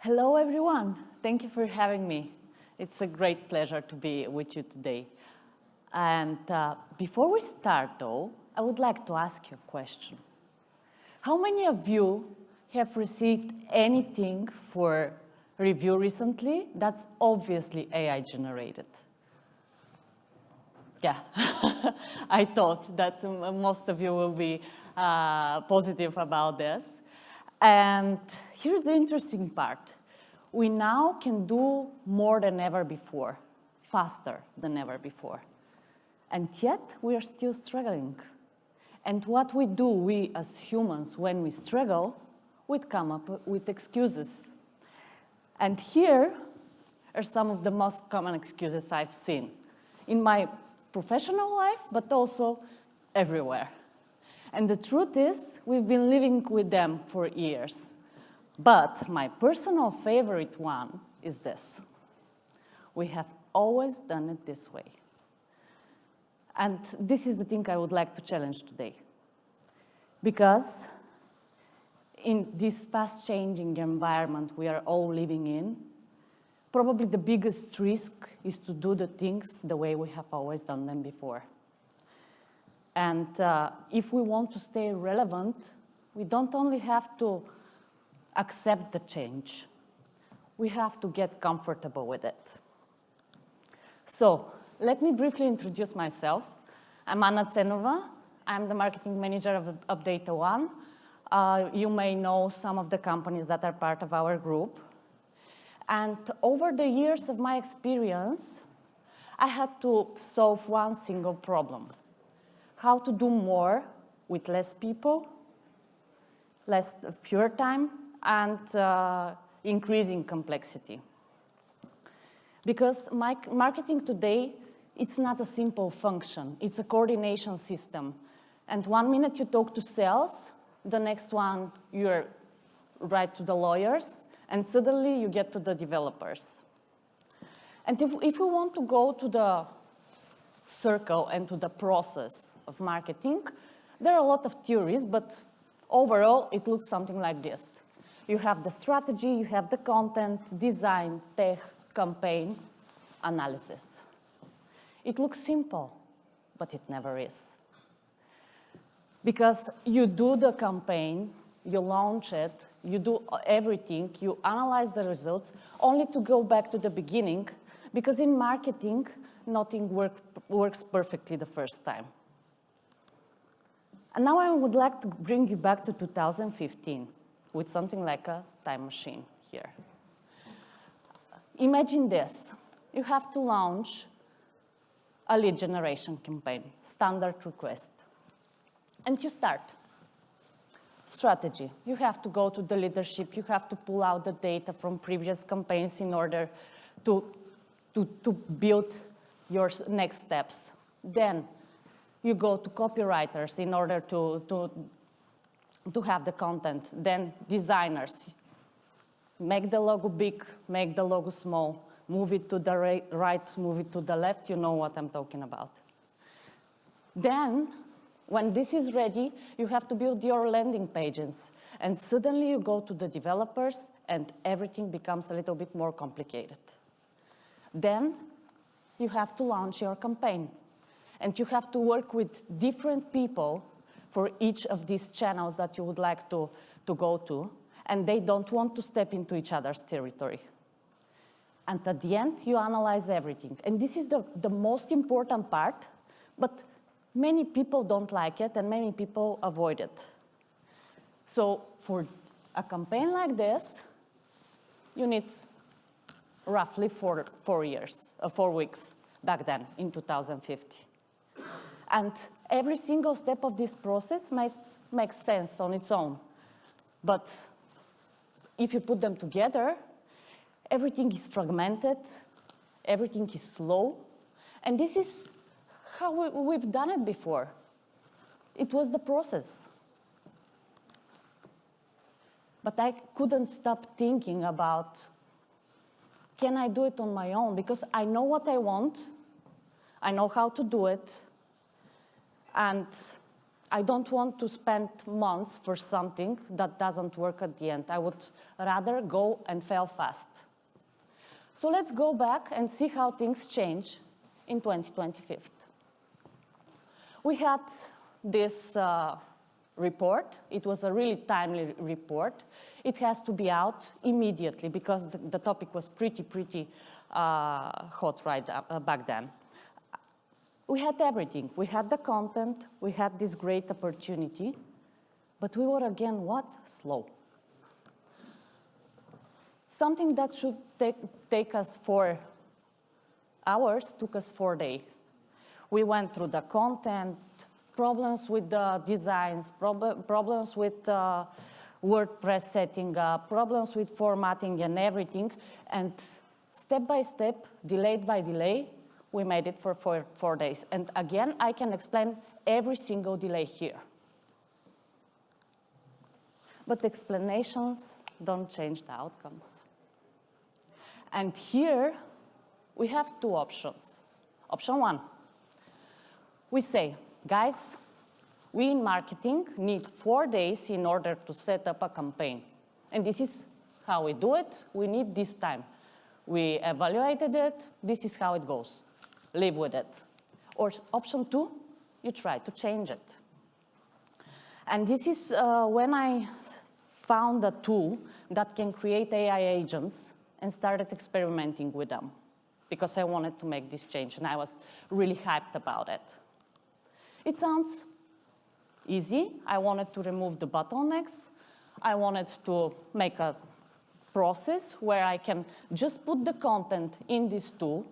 Hello, everyone. Thank you for having me. It's a great pleasure to be with you today. And before we start, though, I would like to ask you a question. How many of you have received anything for review recently that's obviously AI generated? Yeah, I thought that most of you will be positive about this. And here's the interesting part. We now can do more than ever before, faster than ever before. And yet, we are still struggling. And what we do, we as humans, when we struggle, we come up with excuses. And here are some of the most common excuses I've seen in my professional life, but also everywhere. And the truth is, we've been living with them for years. But my personal favorite one is this. We have always done it this way. And this is the thing I would like to challenge today. Because in this fast-changing environment we are all living in, probably the biggest risk is to do the things the way we have always done them before. And if we want to stay relevant, we don't only have to accept the change. We have to get comfortable with it. So let me briefly introduce myself. I'm Tsenova. I'm the marketing manager of Update One. You may know some of the companies that are part of our group. And over the years of my experience, I had to solve one single problem. How to do more with less people, fewer time, and increasing complexity. Because marketing today, it's not a simple function. It's a coordination system. And 1 minute you talk to sales, the next one you write to the lawyers, and suddenly you get to the developers. And if we want to go to the circle and to the process of marketing, there are a lot of theories, but overall it looks something like this. You have the strategy, you have the content, design, tech, campaign, analysis. It looks simple, but it never is. Because you do the campaign, you launch it, you do everything, you analyze the results, only to go back to the beginning, because in marketing, nothing works perfectly the first time. And now I would like to bring you back to 2015 with something like a time machine here. Imagine this. You have to launch a lead generation campaign, standard request. And you start. Strategy. You have to go to the leadership. You have to pull out the data from previous campaigns in order to build your next steps. Then you go to copywriters in order to have the content. Then designers. Make the logo big, make the logo small, move it to the right, move it to the left. You know what I'm talking about. Then, when this is ready, you have to build your landing pages. And suddenly you go to the developers and everything becomes a little bit more complicated. Then you have to launch your campaign. And you have to work with different people for each of these channels that you would like to go to. And they don't want to step into each other's territory. And at the end, you analyze everything. And this is the most important part, but many people don't like it and many people avoid it. So for a campaign like this, you need roughly 4 weeks back then in 2050. And every single step of this process makes sense on its own. But if you put them together, everything is fragmented, everything is slow, and this is how we've done it before. It was the process. But I couldn't stop thinking about, can I do it on my own? Because I know what I want, I know how to do it, and I don't want to spend months for something that doesn't work at the end. I would rather go and fail fast. So let's go back and see how things change in 2025. We had this report. It was a really timely report. It has to be out immediately because the topic was pretty hot back then. We had everything. We had the content. We had this great opportunity. But we were, again, what? Slow. Something that should take us 4 hours took us 4 days. We went through the content, problems with the designs, problems with WordPress setting up, problems with formatting and everything. And step by step, delay by delay, we made it for 4 days. And again, I can explain every single delay here. But explanations don't change the outcomes. And here, we have 2 options. Option 1, we say, guys, we in marketing need 4 days in order to set up a campaign. And this is how we do it. We need this time. We evaluated it. This is how it goes. Live with it. Or option 2, you try to change it. And this is when I found a tool that can create AI agents and started experimenting with them because I wanted to make this change, and I was really hyped about it. It sounds easy. I wanted to remove the bottlenecks. I wanted to make a process where I can just put the content in this tool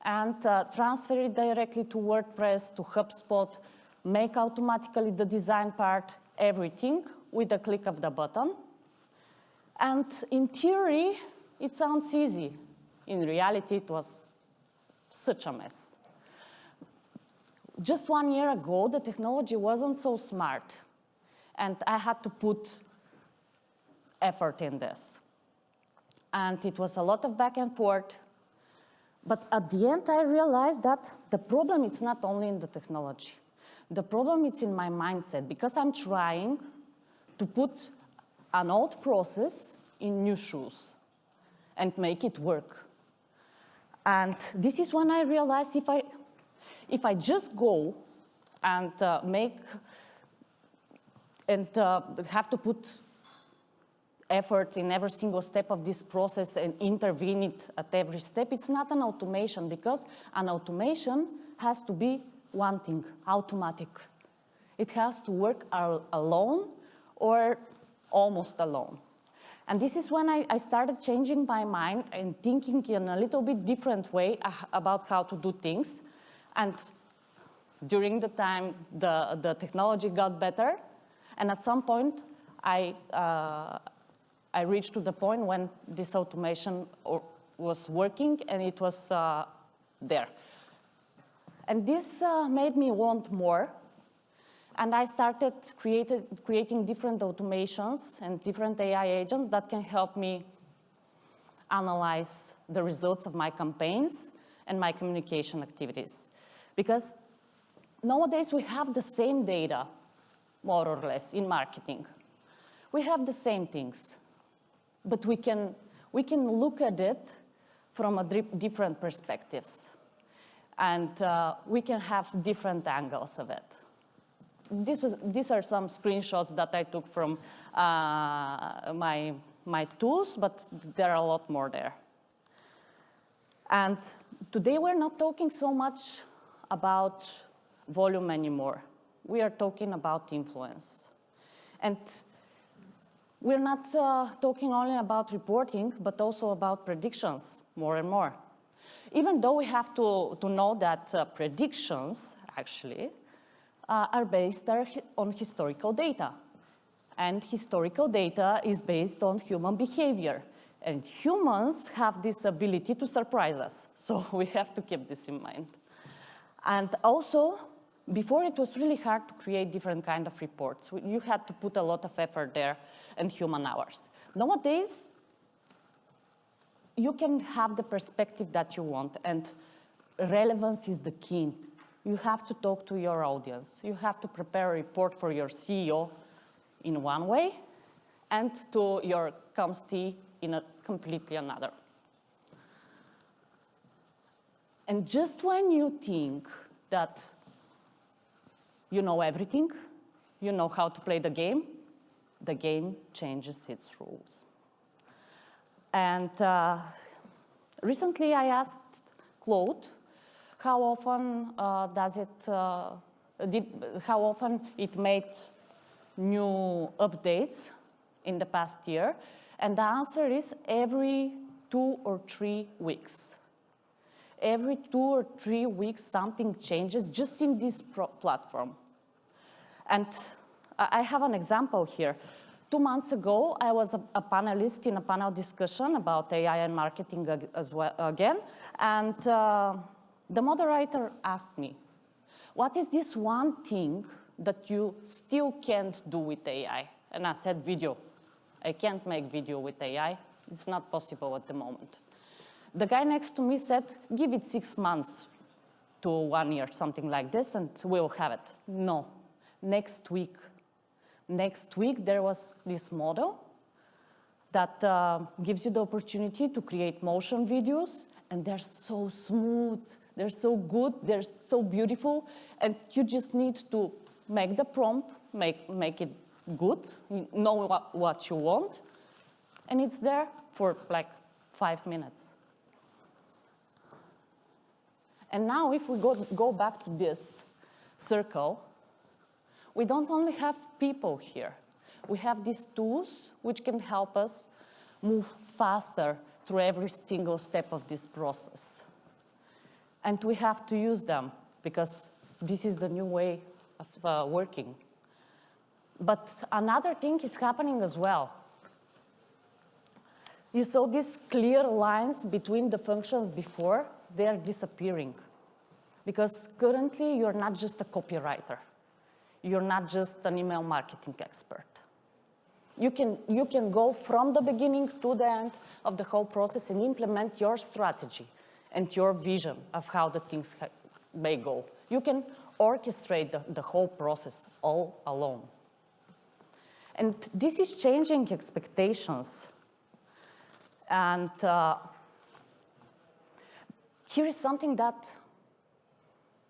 and transfer it directly to WordPress, to HubSpot, make automatically the design part, everything with a click of the button. And in theory, it sounds easy. In reality, it was such a mess. Just 1 year ago, the technology wasn't so smart, and I had to put effort in this. And it was a lot of back and forth. But at the end, I realized that the problem is not only in the technology. The problem is in my mindset, because I'm trying to put an old process in new shoes and make it work. And this is when I realized if I just go and have to put effort in every single step of this process and intervene it at every step, it's not an automation, because an automation has to be one thing, automatic. It has to work alone or almost alone. And this is when I started changing my mind and thinking in a little bit different way about how to do things. And during the time, the technology got better. And at some point, I reached to the point when this automation was working and it was there. And this made me want more. And I started creating different automations and different AI agents that can help me analyze the results of my campaigns and my communication activities. Because nowadays we have the same data, more or less, in marketing. We have the same things, but we can look at it from different perspectives. And we can have different angles of it. These are some screenshots that I took from my tools, but there are a lot more there. And today we're not talking so much about volume anymore. We are talking about influence. And we're not talking only about reporting, but also about predictions more and more. Even though we have to know that predictions, actually, are based on historical data. And historical data is based on human behavior. And humans have this ability to surprise us. So we have to keep this in mind. And also, before it was really hard to create different kind of reports. You had to put a lot of effort there and human hours. Nowadays, you can have the perspective that you want, and relevance is the key you have to talk to your audience. You have to prepare a report for your CEO in one way and to your comms in a completely another. And just when you think that you know everything, you know how to play the game changes its rules. And recently I asked Claude how often how often it made new updates in the past year, and the answer is every 2 or 3 weeks. Every 2 or 3 weeks, something changes just in this platform. And I have an example here. 2 months ago, I was a panelist in a panel discussion about AI and marketing as well, again, and the moderator asked me, what is this one thing that you still can't do with AI? And I said, video. I can't make video with AI. It's not possible at the moment. The guy next to me said, give it 6 months to 1 year, something like this, and we'll have it. No, next week. Next week, there was this model that gives you the opportunity to create motion videos, and they're so smooth, they're so good, they're so beautiful, and you just need to make the prompt, make it good, know what you want, and it's there for like 5 minutes. And now if we go back to this circle, we don't only have people here. We have these tools which can help us move faster through every single step of this process. And we have to use them because this is the new way of working. But another thing is happening as well. You saw these clear lines between the functions before, they are disappearing. Because currently, you're not just a copywriter. You're not just an email marketing expert. You can go from the beginning to the end of the whole process and implement your strategy and your vision of how the things may go. You can orchestrate the whole process all alone. And this is changing expectations. And here is something that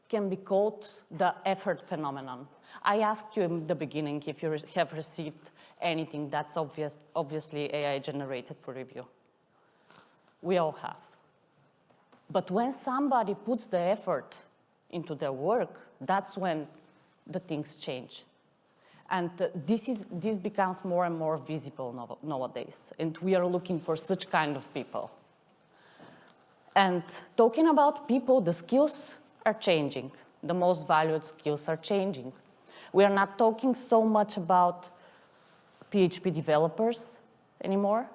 can be called the effort phenomenon. I asked you in the beginning if you have received anything that's obviously AI generated for review. We all have. But when somebody puts the effort into their work, that's when the things change. And this becomes more and more visible nowadays. And we are looking for such kind of people. And talking about people, the skills are changing. The most valued skills are changing. We are not talking so much about PHP developers anymore.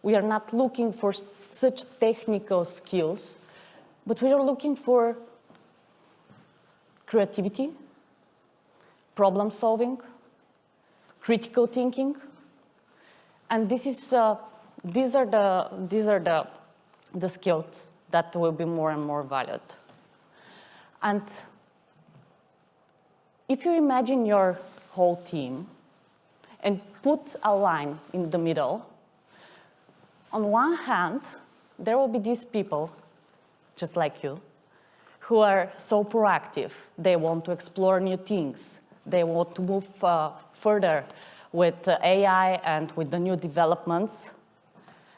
We are not looking for such technical skills, but we are looking for creativity, problem solving, critical thinking, and these are the skills that will be more and more valued. And if you imagine your whole team and put a line in the middle, on one hand, there will be these people, just like you, who are so proactive. They want to explore new things. They want to move further with AI and with the new developments.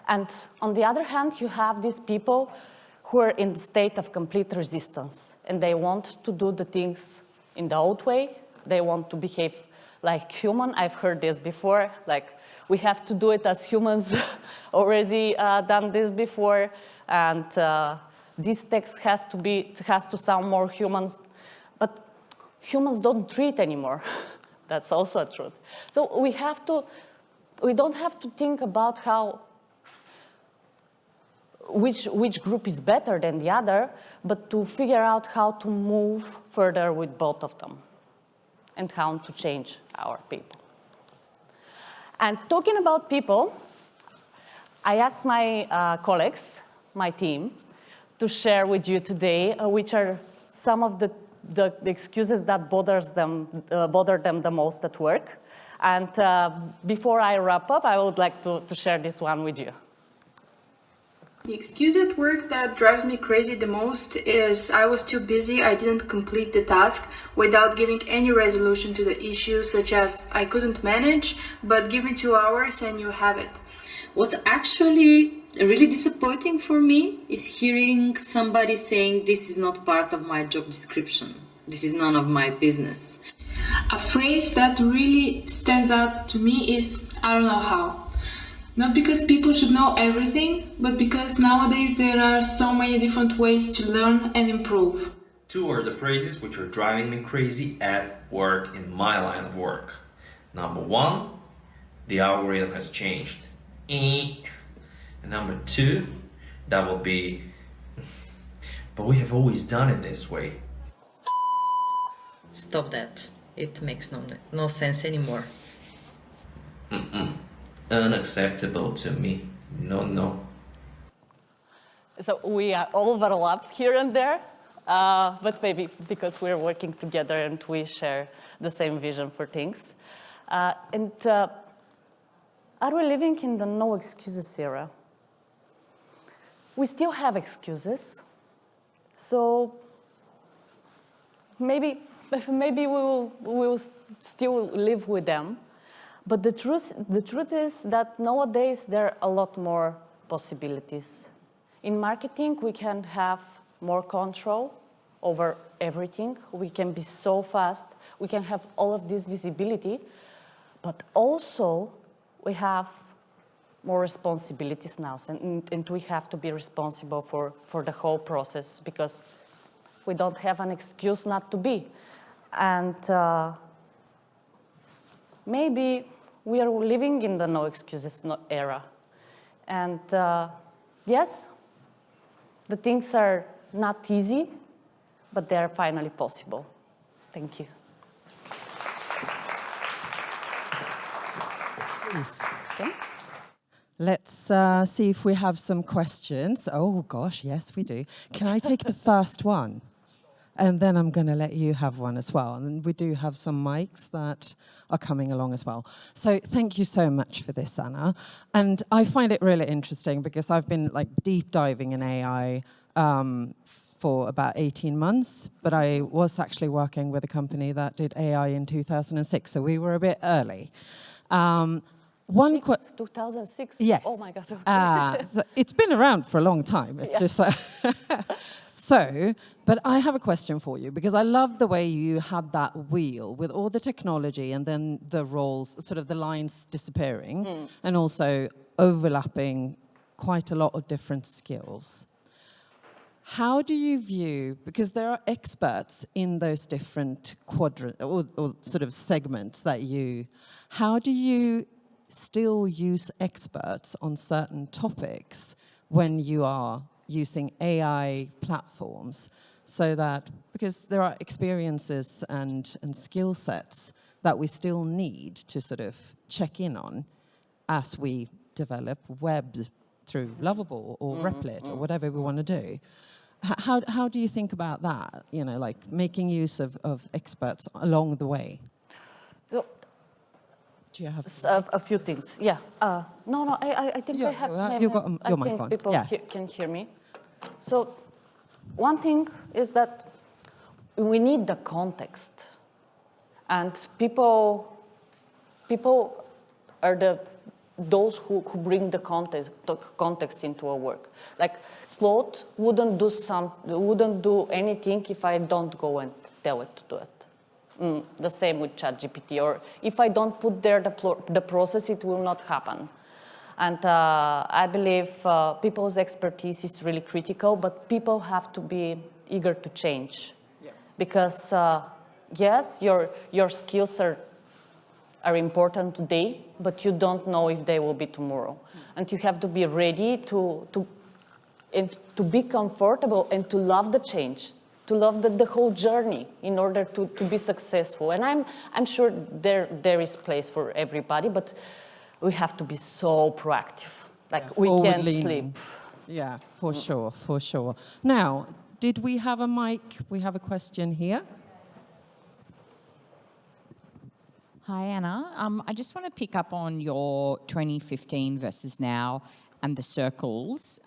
And on the other hand, you have these people who are in the state of complete resistance, and they want to do the things in the old way. They want to behave like human. I've heard this before, like we have to do it as humans, already done this before, and this text has to sound more human, but humans don't read anymore. That's also a truth. So we don't have to think about which group is better than the other, but to figure out how to move further with both of them and how to change our people. And talking about people, I asked my colleagues, my team, to share with you today which are some of the the excuses that bother them the most at work. And before I wrap up, I would like to share this one with you. The excuse at work that drives me crazy the most is I was too busy, I didn't complete the task without giving any resolution to the issue, such as I couldn't manage, but give me 2 hours and you have it. What's actually really disappointing for me is hearing somebody saying this is not part of my job description. This is none of my business. A phrase that really stands out to me is I don't know how. Not because people should know everything, but because nowadays there are so many different ways to learn and improve. Two are the phrases which are driving me crazy at work in my line of work. Number one, the algorithm has changed. And number two, that will be, but we have always done it this way. Stop that. It makes no sense anymore. Unacceptable to me. No. So we are overlap here and there, but maybe because we're working together and we share the same vision for things. Are we living in the no excuses era? We still have excuses, so maybe we will still live with them. But the truth is that nowadays there are a lot more possibilities. In marketing, we can have more control over everything. We can be so fast. We can have all of this visibility. But also, we have more responsibilities now. And we have to be responsible for the whole process because we don't have an excuse not to be. And maybe we are living in the no excuses era. And yes, the things are not easy, but they are finally possible. Thank you. Please. Okay. Let's see if we have some questions. Oh, gosh, yes, we do. Can I take the first one? And then I'm going to let you have one as well. And we do have some mics that are coming along as well. So thank you so much for this, Anna. And I find it really interesting because I've been like deep diving in AI for about 18 months. But I was actually working with a company that did AI in 2006. So we were a bit early. 2006? Yes. Oh, my God. So it's been around for a long time. It's just like... So, but I have a question for you, because I love the way you had that wheel with all the technology and then the roles, sort of the lines disappearing, and also overlapping quite a lot of different skills. How do you view, because there are experts in those different quadrants or sort of segments that how do you still use experts on certain topics when you are using AI platforms, so that, because there are experiences and skill sets that we still need to sort of check in on as we develop web through Lovable or Replit or whatever we want to do. How do you think about that? You know, like making use of experts along the way. So, do you have a few things? Yeah. No. I think I have. You've got your mic on. I think people can hear me. So, one thing is that we need the context, and people are those who bring the context into our work. Like Claude wouldn't do anything if I don't go and tell it to do it. The same with ChatGPT, or if I don't put there the process, it will not happen. And I believe people's expertise is really critical, but people have to be eager to change. Yeah. Because yes, your skills are important today, but you don't know if they will be tomorrow. And you have to be ready to be comfortable and to love the change, to love the whole journey in order to be successful. And I'm sure there is place for everybody, but we have to be so proactive. Like we can't sleep. Yeah, for sure. Now, did we have a mic? We have a question here. Hi, Anna. I just want to pick up on your 2015 versus now and the circles,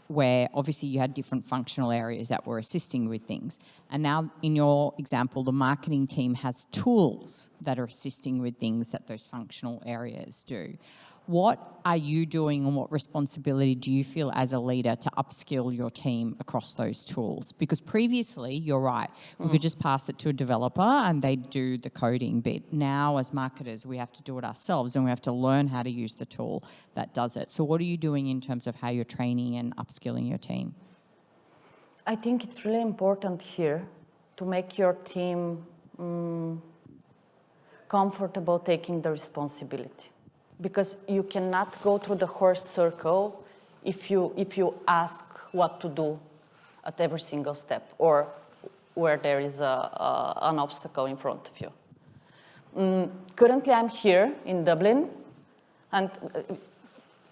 where obviously you had different functional areas that were assisting with things. And now in your example, the marketing team has tools that are assisting with things that those functional areas do. What are you doing and what responsibility do you feel as a leader to upskill your team across those tools? Because previously, you're right, we could just pass it to a developer and they do the coding bit. Now, as marketers, we have to do it ourselves and we have to learn how to use the tool that does it. So what are you doing in terms of how you're training and upskilling your team? I think it's really important here to make your team comfortable taking the responsibility. Because you cannot go through the horse circle if you ask what to do at every single step or where there is an obstacle in front of you. Currently, I'm here in Dublin, and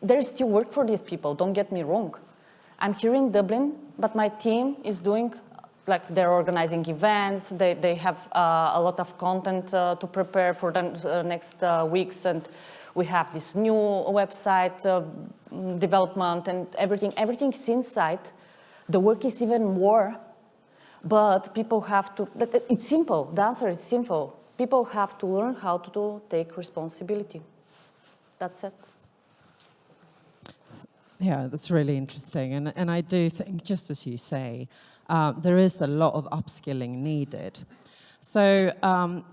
there is still work for these people, don't get me wrong. I'm here in Dublin, but my team is doing, like they're organizing events, they have a lot of content to prepare for the next weeks, and we have this new website development and everything's inside. The work is even more, but people have to, it's simple, the answer is simple. People have to learn how to take responsibility. That's it. Yeah, that's really interesting. And I do think, just as you say, there is a lot of upskilling needed. So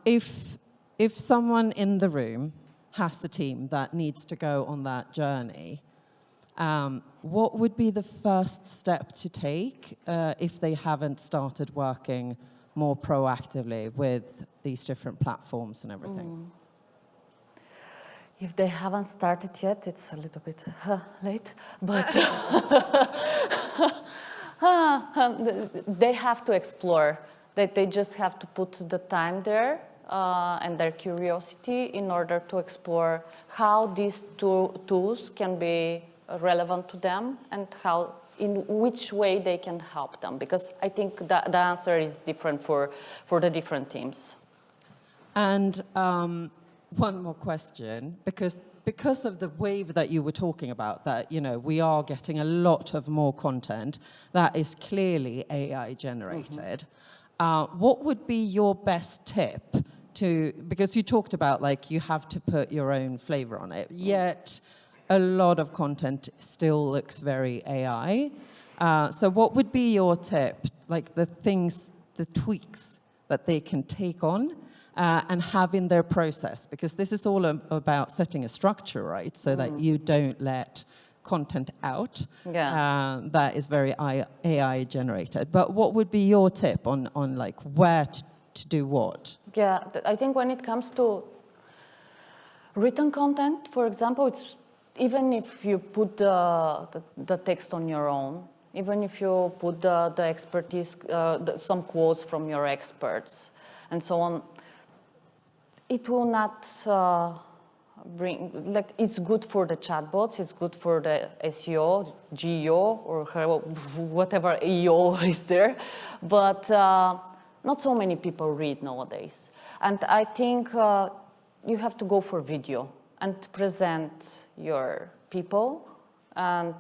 if someone in the room has a team that needs to go on that journey, what would be the first step to take if they haven't started working more proactively with these different platforms and everything? If they haven't started yet, it's a little bit late, but they have to explore. They just have to put the time there and their curiosity in order to explore how these tools can be relevant to them and how, in which way they can help them. Because I think the answer is different for the different teams. And one more question, because of the wave that you were talking about, that, you know, we are getting a lot of more content that is clearly AI generated. What would be your best tip to, because you talked about like you have to put your own flavor on it, yet a lot of content still looks very AI. So what would be your tip, like the things, the tweaks that they can take on and have in their process? Because this is all about setting a structure, right? So that you don't let content out that is very AI generated. But what would be your tip on like where to do what? Yeah, I think when it comes to written content, for example, it's even if you put the text on your own, even if you put the expertise, some quotes from your experts and so on, it will not bring, like, it's good for the chatbots, it's good for the SEO, GEO, or whatever EO is there, but not so many people read nowadays. And I think you have to go for video and present your people and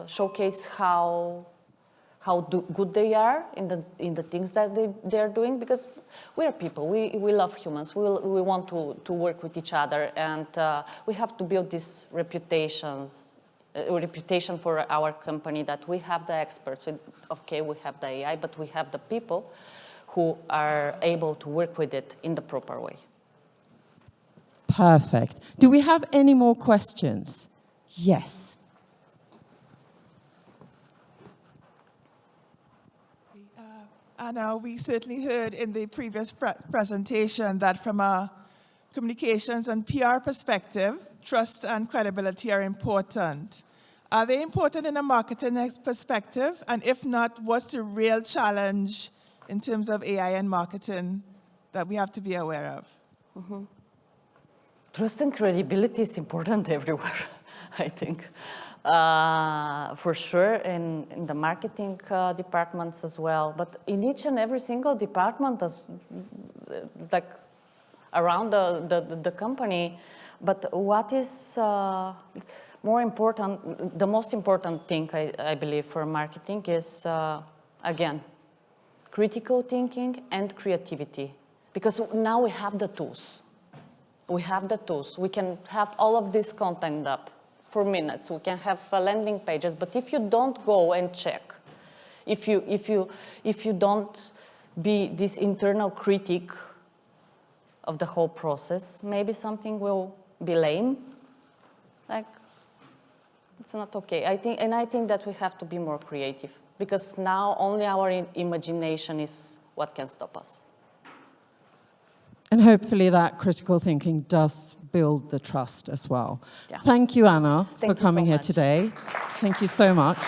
showcase how good they are in the things that they are doing, because we are people, we love humans, we want to work with each other, and we have to build this reputation for our company that we have the experts. Okay, we have the AI, but we have the people who are able to work with it in the proper way. Perfect. Do we have any more questions? Yes. Anna, we certainly heard in the previous presentation that from a communications and PR perspective, trust and credibility are important. Are they important in a marketing perspective? And if not, what's the real challenge in terms of AI and marketing that we have to be aware of? Trust and credibility is important everywhere, I think. For sure, in the marketing departments as well, but in each and every single department, like around the company. But what is more important, the most important thing, I believe, for marketing is, again, critical thinking and creativity. Because now we have the tools. We have the tools. We can have all of this content up for minutes. We can have landing pages. But if you don't go and check, if you don't be this internal critic of the whole process, maybe something will be lame. Like, it's not okay. I think that we have to be more creative, because now only our imagination is what can stop us. And hopefully that critical thinking does build the trust as well. Yeah. Thank you, Anna, Thank for you coming so here much. today. Thank you so much.